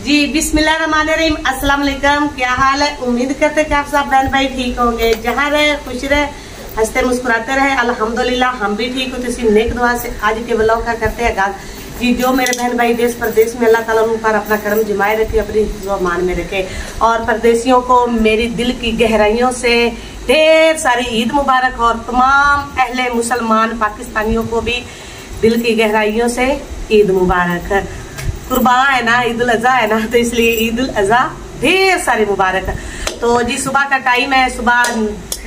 जी बिस्मिल्लाहिर्रहमानिर्रहीम, अस्सलाम वालेकुम। क्या हाल है? उम्मीद करते कि आप सब बहन भाई ठीक होंगे, जहाँ रहे खुश रहे, हंसते मुस्कुराते रहे। अल्हम्दुलिल्लाह हम भी ठीक हो। तो इसी नेक दुआ से आज के ब्लॉग का करते हैं आगाज। जी जो मेरे बहन भाई देश प्रदेश में, अल्लाह ताला उन पर अपना करम जमाए रखे, अपनी मान में रखे। और परदेशियों को मेरी दिल की गहराइयों से ढेर सारी ईद मुबारक। और तमाम अहले मुसलमान पाकिस्तानियों को भी दिल की गहराइयों से ईद मुबारक। कुर्बान है ना, ईद उल अज़हा है ना, तो इसलिए ईद उल अज़हा ढेर सारी मुबारक। तो जी सुबह का टाइम है, सुबह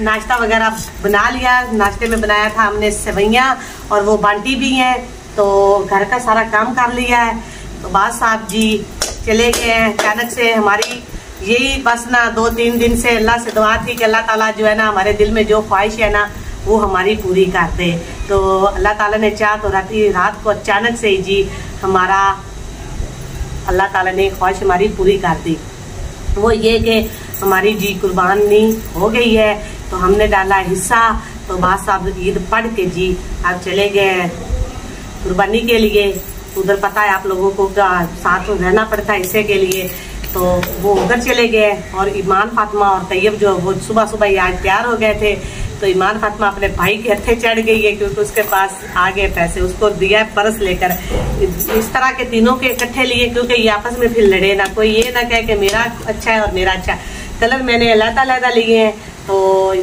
नाश्ता वगैरह बना लिया। नाश्ते में बनाया था हमने सेवैयाँ और वो बांटी भी हैं, तो घर का सारा काम कर लिया है। तो बात साहब जी चले गए हैं अचानक से। हमारी यही बस ना 2-3 दिन से अल्लाह से दुआ थी कि अल्लाह ताला जो है ना हमारे दिल में जो ख्वाहिश है ना वो हमारी पूरी कर दे। तो अल्लाह ताला ने चाहा तो रात को अचानक से ही जी हमारा अल्लाह ताला ने ख्वाहिश हमारी पूरी कर दी। वो ये कि हमारी जी कुर्बानी हो गई है, तो हमने डाला हिस्सा। तो बात साहब ईद पढ़ के जी अब चले गए कुर्बानी के लिए। उधर पता है आप लोगों को साथ रहना पड़ता है इसे के लिए, तो वो उधर चले गए। और ईमान फातिमा और तैयब जो वो सुबह सुबह ही आज तैयार हो गए थे। तो ईमान फातिमा अपने भाई के हथे चढ़ गई है, क्योंकि उसके पास आ गए पैसे, उसको दिया है पर्स लेकर। इस तरह के तीनों के इकट्ठे लिए, क्योंकि ये आपस में फिर लड़े ना, कोई ये ना कहे कि मेरा अच्छा है और मेरा अच्छा है। कलर मैंने अलग-अलग लिए हैं। तो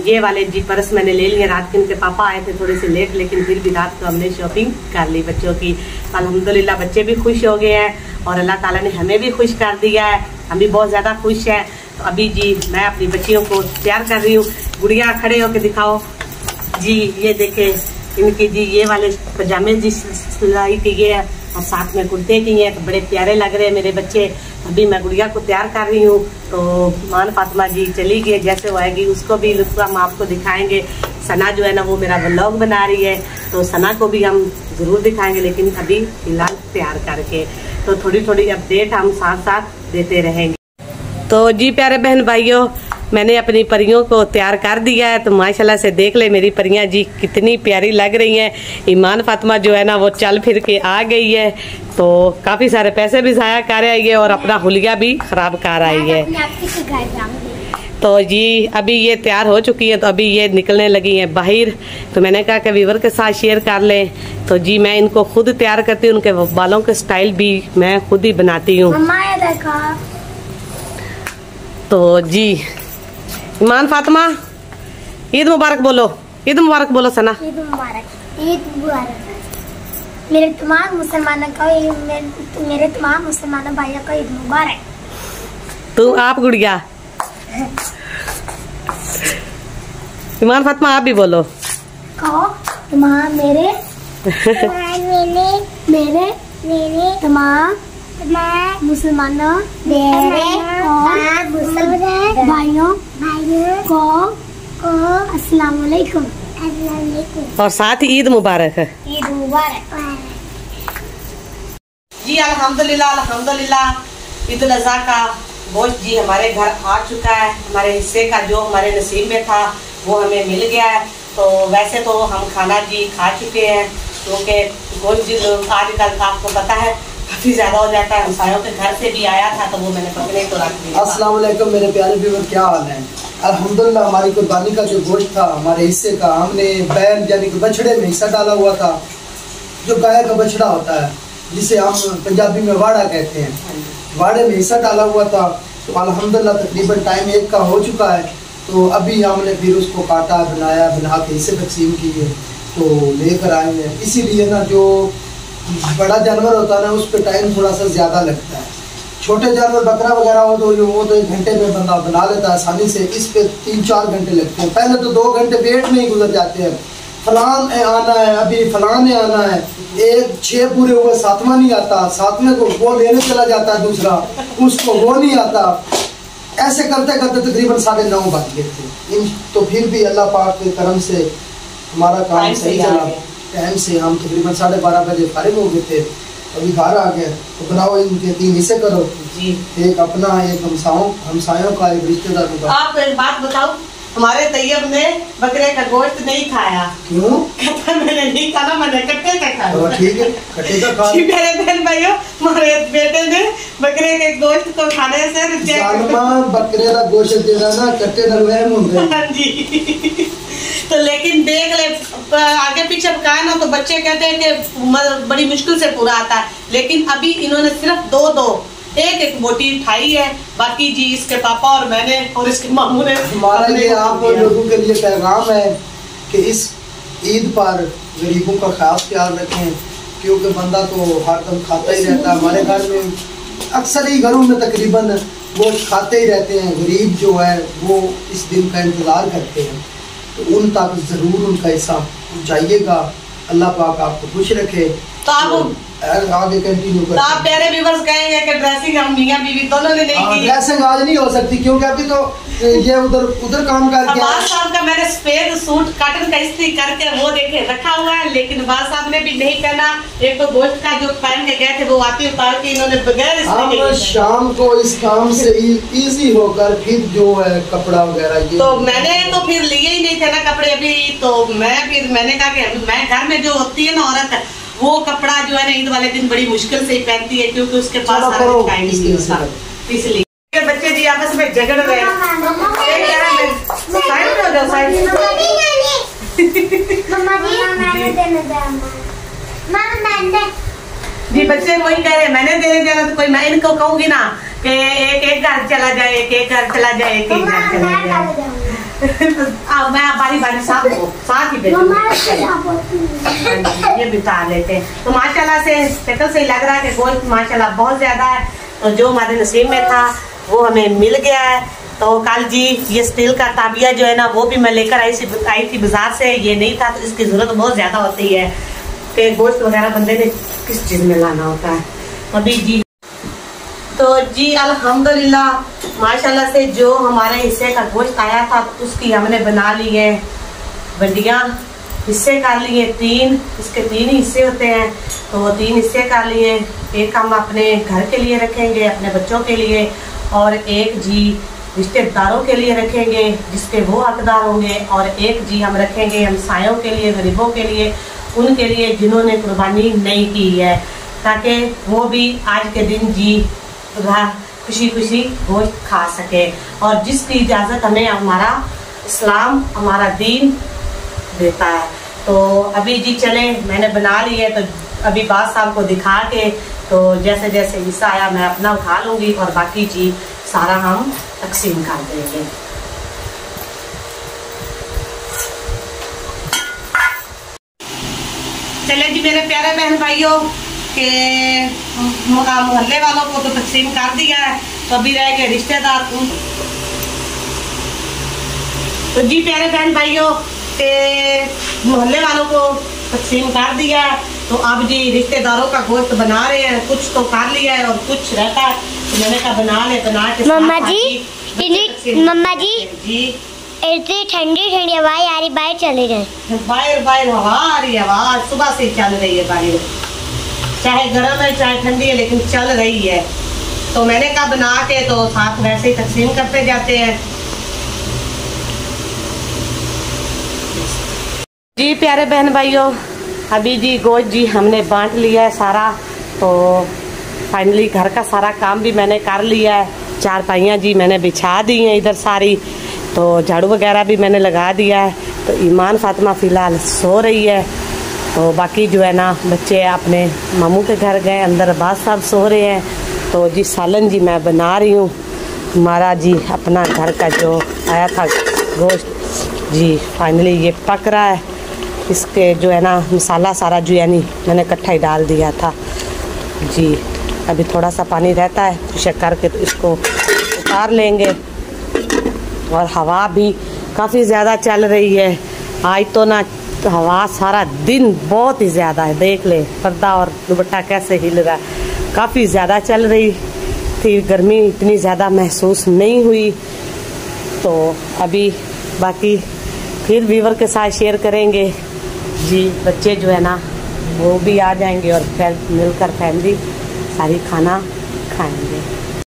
ये वाले जी पर्स मैंने ले लिए। रात के इनके पापा आए थे थोड़े से लेट, लेकिन फिर भी रात को हमने शॉपिंग कर ली बच्चों की। अल्हम्दुलिल्लाह बच्चे भी खुश हो गए हैं और अल्लाह ताला ने हमें भी खुश कर दिया है। हम भी बहुत ज़्यादा खुश हैं। तो अभी जी मैं अपनी बच्चियों को तैयार कर रही हूँ। गुड़िया खड़े होकर दिखाओ जी, ये देखे इनकी जी ये वाले पजामे जी सिलाई किए हैं और साथ में कुर्ते किए हैं, तो बड़े प्यारे लग रहे हैं मेरे बच्चे। अभी मैं गुड़िया को तैयार कर रही हूँ। तो मान फातिमा जी चली गई, जैसे वो आएगी उसको भी लुत्फ़ हम आपको दिखाएंगे। सना जो है ना वो मेरा व्लॉग बना रही है, तो सना को भी हम ज़रूर दिखाएंगे, लेकिन अभी फिलहाल तैयार करके। तो थोड़ी थोड़ी अपडेट हम साथ साथ देते रहेंगे। तो जी प्यारे बहन भाइयों, मैंने अपनी परियों को तैयार कर दिया है। तो माशाल्लाह से देख ले मेरी परियां जी कितनी प्यारी लग रही हैं। ईमान फातिमा जो है ना वो चल फिर के आ गई है, तो काफ़ी सारे पैसे भी ज़ाया कर आई है और अपना हुलिया भी ख़राब कर आई है। तो जी अभी ये तैयार हो चुकी है, तो अभी ये निकलने लगी हैं बाहर। तो मैंने कहा कि व्यूअर के साथ शेयर कर लें। तो जी मैं इनको खुद तैयार करती हूँ, उनके बालों के स्टाइल भी मैं खुद ही बनाती हूँ। तो जी ईमान फातिमा ईद मुबारक बोलो, ईद मुबारक बोलो सना। ईद मुबारक, ईद मुबारक। मेरे तमाम मुसलमानों को, मेरे तमाम मुसलमानों भाइयों को ईद मुबारक। तू आप गुड़िया ईमान फातिमा आप भी बोलो। कहो तमाम मेरे मेरे तमाम मुसलमानों भाइयों को अस्सलाम वालेकुम। और साथ ईद मुबारक है। ईद मुबारक जी। अल्हम्दुलिल्लाह अल्हम्दुलिल्लाह ईद उल अज़हा का गोश्त जी हमारे घर आ चुका है। हमारे हिस्से का जो हमारे नसीब में था वो हमें मिल गया है। तो वैसे तो हम खाना जी खा चुके हैं, क्योंकि गोश्त जी आजकल आपको पता है काफ़ी ज़्यादा हो जाता है। हमसायों के घर से भी आया था, तो वो मैंने पकड़े तो रख दिया। अस्सलाम वालेकुम मेरे प्यारे व्यूअर, क्या हाल है? अल्हम्दुलिल्लाह हमारी कुर्बानी का जो गोश्त था हमारे हिस्से का, हमने बैल यानी कि बछड़े में हिस्सा डाला हुआ था। जो गाय का बछड़ा होता है जिसे हम पंजाबी में वाड़ा कहते हैं, वाड़े में हिस्सा डाला हुआ था। तो अल्हम्दुलिल्लाह तकरीबन टाइम 1 का हो चुका है। तो अभी हमने फिर उसको काटा, बनाया, बना के हिस्से तकसीम किए, तो लेकर आए हैं। इसीलिए ना जो बड़ा जानवर होता है ना उस पर टाइम थोड़ा सा ज़्यादा लगता है। छोटे जानवर बकरा वगैरह हो तो वो तो 1 घंटे में बंदा बना लेता है आसानी से। इस पे 3-4 घंटे लगते हैं। पहले तो 2 घंटे पेट में ही गुजर जाते हैं। फलान आना है, अभी फलान ने आना है, 6 पूरे हुए, 7वां नहीं आता, 7वें को वो लेने चला जाता है दूसरा, उसको वो नहीं आता। ऐसे करते करते तकरीबन 9:30 बज गए थे। तो फिर भी अल्लाह पाक के करम से हमारा काम सही चला। टाइम से हम तकरीबन 12:30 बजे फारिग हो गए थे। अभी घर आ गए। तो बनाओ इनके 3 हिस्से करो जी, एक अपना, एक हमसायों का, एक रिश्तेदारों का। आप एक बात बताओ, हमारे तैयब ने बकरे का गोश्त नहीं खाया। क्यों? कहता मैंने नहीं खाना, मैंने कट्टे का खाया। ठीक है, कट्टे का खा। मेरे बहन भाइयों, हमारे बेटे ने बकरे के के गोश्त को खाने से जालमा बकरे का गोश्त देना ना कट्टे नलवैम होंगे। हाँ जी। तो लेकिन देख ले आगे पीछे पकाए ना तो बच्चे कहते हैं कि बड़ी मुश्किल से पूरा आता है, लेकिन अभी इन्होंने सिर्फ दो एक बोटी उठाई है। बाकी जी इसके पापा और मैंने और इसके मामू ने। हमारा ये आप लोगों के लिए पैगाम है कि इस ईद पर गरीबों का खास ख्याल रखें, क्योंकि बंदा तो हरदम खाता ही रहता है। हमारे घर में अक्सर ही घरों में तकरीबन वो खाते ही रहते हैं। गरीब जो है वो इस दिन का इंतज़ार करते हैं, तो उन तक ज़रूर उनका हिस्सा पहुँचाइएगा। अल्लाह पाक आपको खुश रखे। तो आप आगे कंटिन्यू तो आप प्यारे व्यूअर्स कहेंगे कि ड्रेसिंग हम मियां बीवी दोनों ने नहीं की। ड्रेसिंग आज नहीं हो सकती क्योंकि अभी तो ये उधर काम करके बास साहब का मैंने सफेद सूट कॉटन का इस्त्री करके वो देखे रखा हुआ है, लेकिन बास साहब ने भी नहीं पहना। एक तो गोश्त का जो पहन के गए थे वो आते उतार के इन्होंने बगैर हम शाम को इस काम से इजी होकर फिर जो है कपड़ा वगैरह ये तो मैंने तो फिर लिए ही नहीं थे ना कपड़े अभी। तो मैंने कहा कि मैं घर में जो होती है ना औरत, वो कपड़ा जो है ना ईद वाले दिन बड़ी मुश्किल से ही पहनती है, क्योंकि उसके पास टाइम नहीं होता। इसलिए बच्चे जी आपस में झगड़ रहे हैं। जी बच्चे वही कह रहे हैं मैंने देने जाना, तो कोई मैं इनको कहूंगी ना कि एक घर चला जाए, एक घर चला जाए, एक घर चला जाए। अब मैं बारी बारी साथ ही ये बिता लेते हैं। तो माशाल्लाह से शक्ल से लग रहा है कि गोश्त माशाल्लाह बहुत ज्यादा है, तो जो हमारे नसीब में था वो हमें मिल गया है। तो कल जी ये स्टील का ताबिया जो है ना वो भी मैं लेकर आई थी बाजार से। ये नहीं था तो इसकी जरूरत बहुत ज्यादा होती है कि गोश्त वगैरह बंदे ने किस चीज में लाना होता है। अभी जी तो जी अल्हम्दुलिल्लाह माशाल्लाह से जो हमारे हिस्से का गोश्त आया था उसकी हमने बना ली है बंडियाँ, हिस्से कर लिए 3। इसके 3 ही हिस्से होते हैं, तो वो 3 हिस्से कर लिए। एक हम अपने घर के लिए रखेंगे, अपने बच्चों के लिए, और एक जी रिश्तेदारों के लिए रखेंगे जिसके वो हकदार होंगे, और एक जी हम रखेंगे हमसायों के लिए, गरीबों के लिए, उनके लिए जिन्होंने कुर्बानी नहीं की है, ताकि वो भी आज के दिन जी खुशी खुशी गोश्त खा सके। और जिसकी इजाज़त हमें हमारा इस्लाम हमारा दीन देता है। तो अभी जी चले मैंने बना ली है, तो अभी बास साहब को दिखा के तो जैसे जैसे हिस्सा आया मैं अपना उठा लूँगी और बाकी जी सारा हम तकसीम कर देंगे। चले जी मेरे प्यारे बहन भाइयों के मोहल्ले वालों को तो तकसीम कर दिया है, तो अभी रह गए रिश्तेदार। तो जी प्यारे बहन भाइयों के मोहल्ले वालों को तकसीम कर दिया है, तो अब जी रिश्तेदारों का गोश्त बना रहे हैं। कुछ तो कर लिया है और कुछ रहता है, तो मैंने कहा बना के मम्मा जी जी इतनी ठंडी ठंडी हवा आ रही, बाहर चले जाए। बाहर हवा आ रही है, हवा सुबह से चल रही है बाहर, चाहे गर्म है चाहे ठंडी है लेकिन चल रही है। तो मैंने कहा बना के तो साथ वैसे ही तकसीम करते जाते हैं। जी प्यारे बहन भाइयों अभी जी गोश्त जी हमने बांट लिया है सारा, तो फाइनली घर का सारा काम भी मैंने कर लिया है। चारपाइयाँ जी मैंने बिछा दी हैं इधर सारी, तो झाड़ू वगैरह भी मैंने लगा दिया है। तो ईमान फातिमा फ़िलहाल सो रही है, तो बाकी जो है ना बच्चे अपने मामू के घर गए, अंदर अब्बास साहब सो रहे हैं। तो जी सालन जी मैं बना रही हूँ, हमारा जी अपना घर का जो आया था गोश्त जी फाइनली ये पक रहा है। इसके जो है ना मसाला सारा जो यानी मैंने इकट्ठा ही डाल दिया था जी। अभी थोड़ा सा पानी रहता है चेक करके तो इसको उतार लेंगे। और हवा भी काफ़ी ज़्यादा चल रही है आज तो ना, तो हवा सारा दिन बहुत ही ज़्यादा है। देख ले पर्दा और दुपट्टा कैसे हिल रहा है, काफ़ी ज़्यादा चल रही थी। गर्मी इतनी ज़्यादा महसूस नहीं हुई। तो अभी बाकी फिर व्यूअर के साथ शेयर करेंगे जी। बच्चे जो है ना वो भी आ जाएंगे और फिर मिलकर फैमिली सारी खाना खाएंगे।